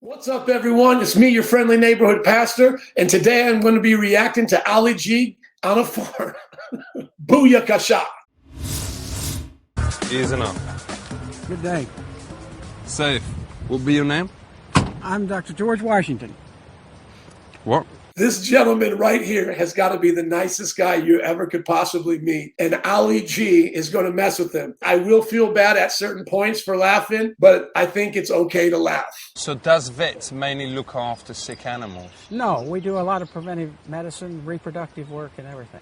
What's up, everyone? It's me, your friendly neighborhood pastor, and today I'm going to be reacting to Ali G on a farm. Booyakasha. Easy enough. Good day. Safe. What'll be your name? I'm Dr. George Washington. What? This gentleman right here has got to be the nicest guy you ever could possibly meet. And Ali G is going to mess with him. I will feel bad at certain points for laughing, but I think it's okay to laugh. So does vets mainly look after sick animals? No, we do a lot of preventive medicine, reproductive work, and everything.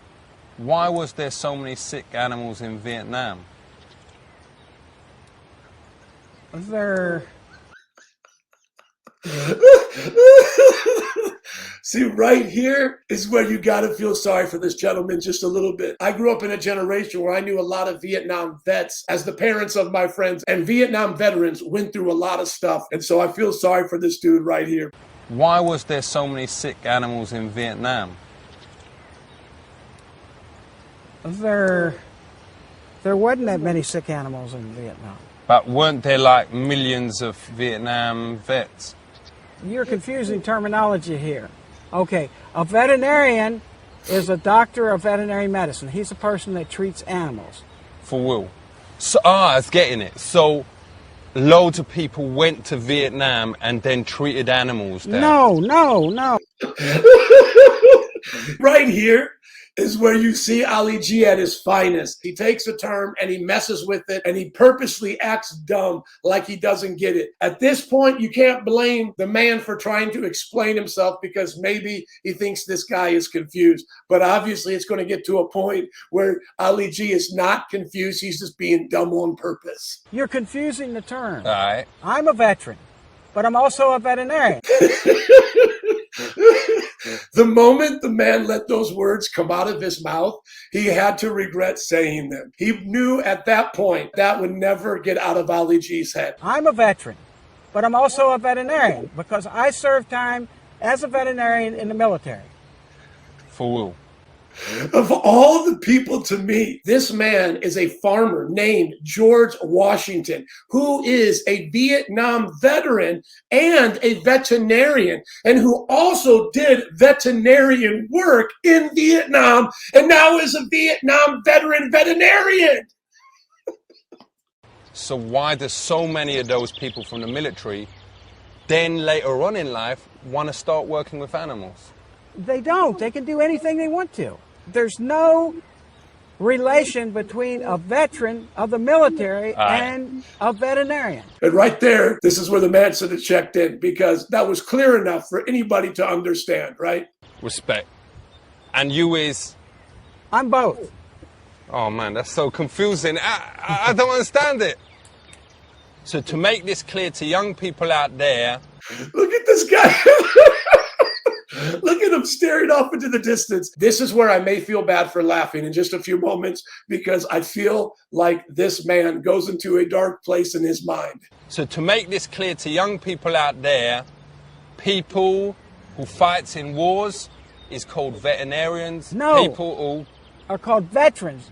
Why was there so many sick animals in Vietnam? They're... See, right here is where you got to feel sorry for this gentleman just a little bit. I grew up in a generation where I knew a lot of Vietnam vets as the parents of my friends, and Vietnam veterans went through a lot of stuff. And so I feel sorry for this dude right here. Why was there so many sick animals in Vietnam? There wasn't that many sick animals in Vietnam. But weren't there like millions of Vietnam vets? You're confusing terminology here. Okay, a veterinarian is a doctor of veterinary medicine. He's a person that treats animals. For Will. So, I was getting it. So loads of people went to Vietnam and then treated animals there. No. Right here is where you see Ali G at his finest. He takes a term and he messes with it and he purposely acts dumb like he doesn't get it. At this point, you can't blame the man for trying to explain himself because maybe he thinks this guy is confused. But obviously it's going to get to a point where Ali G is not confused. He's just being dumb on purpose. You're confusing the term. All right. I'm a veteran, but I'm also a veterinarian. The moment the man let those words come out of his mouth, he had to regret saying them. He knew at that point that would never get out of Ali G's head. I'm a veteran, but I'm also a veterinarian because I served time as a veterinarian in the military. For Will. Of all the people to meet, this man is a farmer named George Washington, who is a Vietnam veteran and a veterinarian, and who also did veterinarian work in Vietnam, and now is a Vietnam veteran veterinarian. So why do so many of those people from the military then later on in life want to start working with animals? They don't. They can do anything they want to. There's no relation between a veteran of the military and a veterinarian. And right there, this is where the man should have checked in, because that was clear enough for anybody to understand, right? Respect. And you is? I'm both. Oh man, that's so confusing. I don't understand it. So to make this clear to young people out there. Look at this guy. Look at him staring off into the distance. This is where I may feel bad for laughing in just a few moments, because I feel like this man goes into a dark place in his mind. So to make this clear to young people out there, people who fights in wars is called veterinarians. No. People who are called veterans.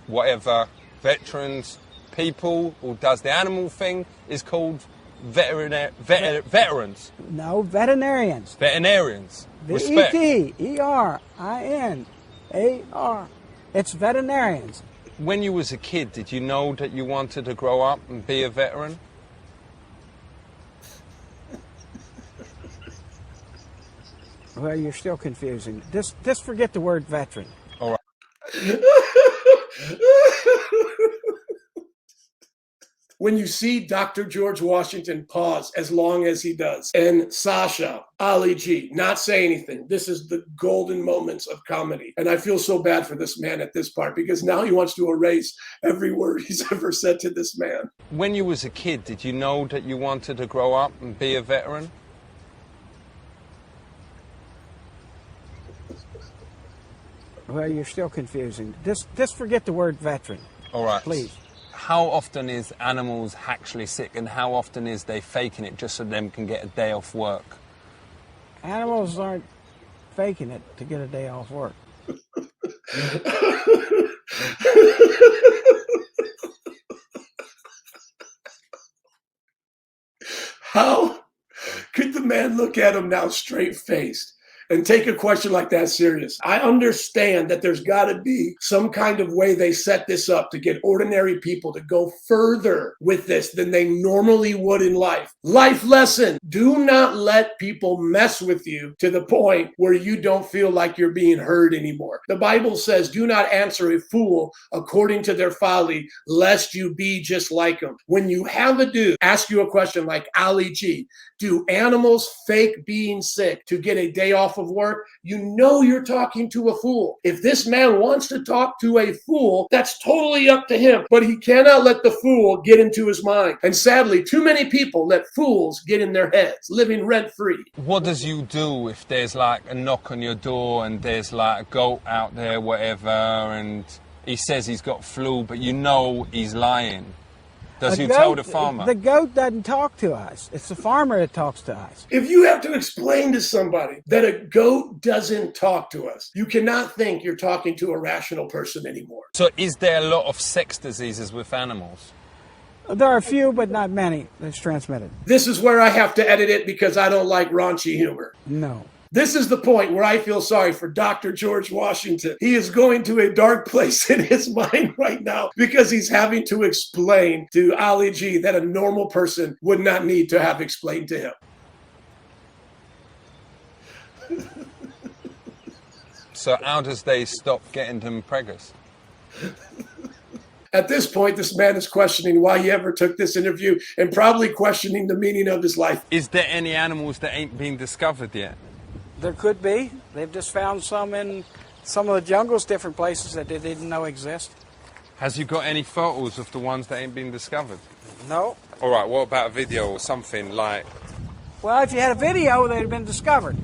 Whatever. Veterans. People who does the animal thing is called veterans. No, veterinarians. Veterinarians. Respect. V-E-T-E-R-I-N-A-R. It's veterinarians. When you was a kid, did you know that you wanted to grow up and be a veteran? Well, you're still confusing. Just forget the word veteran. All right. When you see Dr. George Washington pause as long as he does, and Sasha, Ali G, not say anything, this is the golden moments of comedy. And I feel so bad for this man at this part, because now he wants to erase every word he's ever said to this man. When you was a kid, did you know that you wanted to grow up and be a veteran? Well, you're still confusing. Just forget the word veteran. All right. Please. How often is animals actually sick, and how often is they faking it just so them can get a day off work? Animals aren't faking it to get a day off work. How man look at him now straight-faced and take a question like that serious. I understand that there's got to be some kind of way they set this up to get ordinary people to go further with this than they normally would in life. Life lesson: do not let people mess with you to the point where you don't feel like you're being heard anymore. The Bible says, do not answer a fool according to their folly, lest you be just like them. When you have a dude ask you a question like, Ali G, do animals fake being sick to get a day off of work? You know you're talking to a fool. If this man wants to talk to a fool, that's totally up to him. But he cannot let the fool get into his mind. And sadly, too many people let fools get in their heads, living rent-free. What does you do if there's like a knock on your door and there's like a goat out there, whatever, and he says he's got flu, but you know he's lying? Does you tell the farmer? The goat doesn't talk to us. It's the farmer that talks to us. If you have to explain to somebody that a goat doesn't talk to us, you cannot think you're talking to a rational person anymore. So is there a lot of sex diseases with animals? There are a few, but not many that's transmitted. This is where I have to edit it because I don't like raunchy humor. No. This is the point where I feel sorry for Dr. George Washington. He is going to a dark place in his mind right now because he's having to explain to Ali G that a normal person would not need to have explained to him. So how does they stop getting them preggers? At this point, this man is questioning why he ever took this interview and probably questioning the meaning of his life. Is there any animals that ain't been discovered yet? There could be. They've just found some in some of the jungles, different places that they didn't know exist. Has you got any photos of the ones that ain't been discovered? No. All right, what about a video or something like... Well, if you had a video, they'd have been discovered.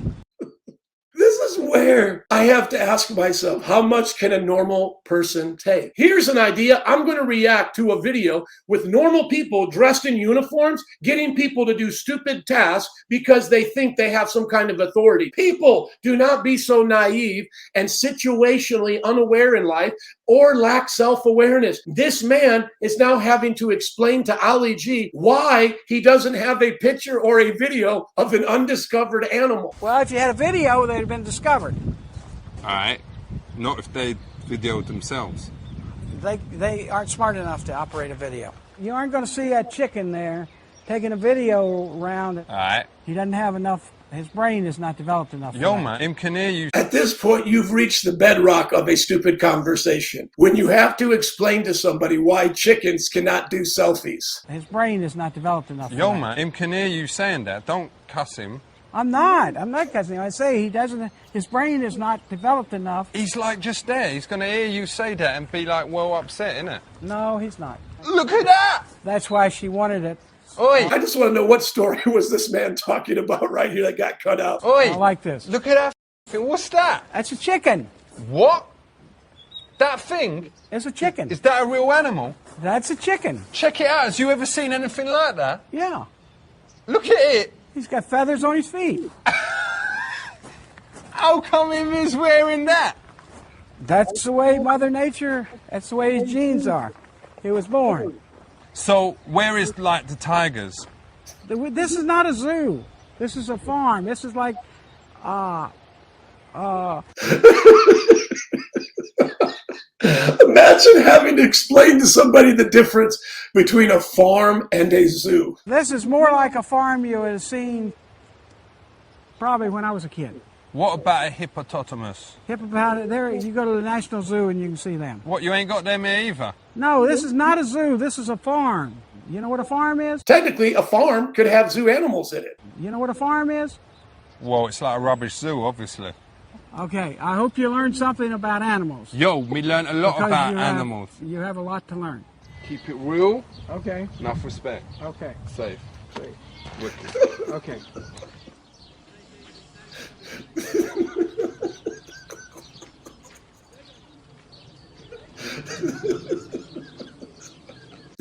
This is where I have to ask myself, how much can a normal person take? Here's an idea. I'm going to react to a video with normal people dressed in uniforms, getting people to do stupid tasks because they think they have some kind of authority. People, do not be so naive and situationally unaware in life or lack self-awareness. This man is now having to explain to Ali G why he doesn't have a picture or a video of an undiscovered animal. Well, if you had a video, they'd have been discovered. All right, not if they videoed themselves. They aren't smart enough to operate a video. You aren't going to see that chicken there taking a video around. All right. He doesn't have enough. His brain is not developed enough. Yo, man, him can hear you. At this point, you've reached the bedrock of a stupid conversation. When you have to explain to somebody why chickens cannot do selfies. His brain is not developed enough. Yo, man, him can hear you saying that. Don't cuss him. I'm not cussing him. I say he doesn't. His brain is not developed enough. He's like just there. He's going to hear you say that and be like, well, upset, innit? No, he's not. Look at that! That's why she wanted it. Oi! I just want to know, what story was this man talking about right here that got cut out? Oi! I like this. Look at that thing. What's that? That's a chicken. What? That thing? It's a chicken. Is that a real animal? That's a chicken. Check it out. Has you ever seen anything like that? Yeah. Look at it. He's got feathers on his feet. How come him is wearing that? That's the way Mother Nature, that's the way his genes are. He was born. So, where is, like, the tigers? This is not a zoo. This is a farm. This is like, Imagine having to explain to somebody the difference between a farm and a zoo. this is more like a farm you would have seen probably when I was a kid. What about a hippopotamus? Hippopotamus, there, you go to the National Zoo and you can see them. What, you ain't got them here either? No, this is not a zoo. This is a farm. You know what a farm is? Technically, a farm could have zoo animals in it. You know what a farm is? Well, it's like a rubbish zoo, obviously. Okay, I hope you learned something about animals. Yo, we learned a lot Because about you have- animals. You have a lot to learn. Keep it real, Okay, enough respect. okay, Safe. great. Wicked. Okay.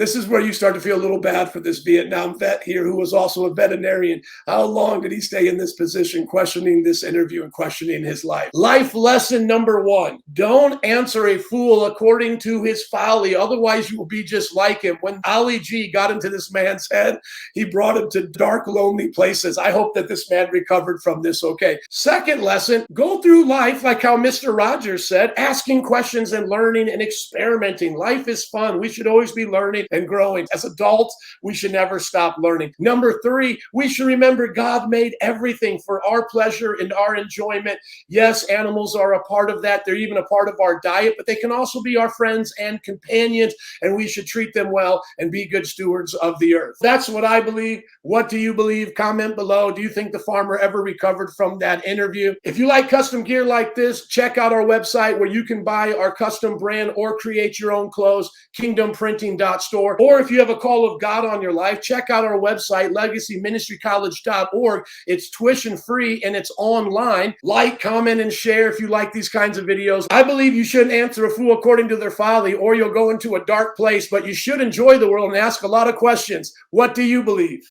This is where you start to feel a little bad for this Vietnam vet here who was also a veterinarian. How long did he stay in this position, questioning this interview and questioning his life? Life lesson number 1, don't answer a fool according to his folly. Otherwise, you will be just like him. When Ali G got into this man's head, he brought him to dark, lonely places. I hope that this man recovered from this okay. Second lesson, go through life like how Mr. Rogers said, asking questions and learning and experimenting. Life is fun. We should always be learning and growing. As adults, we should never stop learning. Number 3, we should remember God made everything for our pleasure and our enjoyment. Yes, animals are a part of that. They're even a part of our diet, but they can also be our friends and companions, and we should treat them well and be good stewards of the earth. That's what I believe. What do you believe? Comment below. Do you think the farmer ever recovered from that interview? If you like custom gear like this, check out our website where you can buy our custom brand or create your own clothes, kingdomprinting.store. Or if you have a call of God on your life, check out our website, legacyministrycollege.org. It's tuition free and it's online. Like, comment, and share if you like these kinds of videos. I believe you shouldn't answer a fool according to their folly, or you'll go into a dark place, but you should enjoy the world and ask a lot of questions. What do you believe?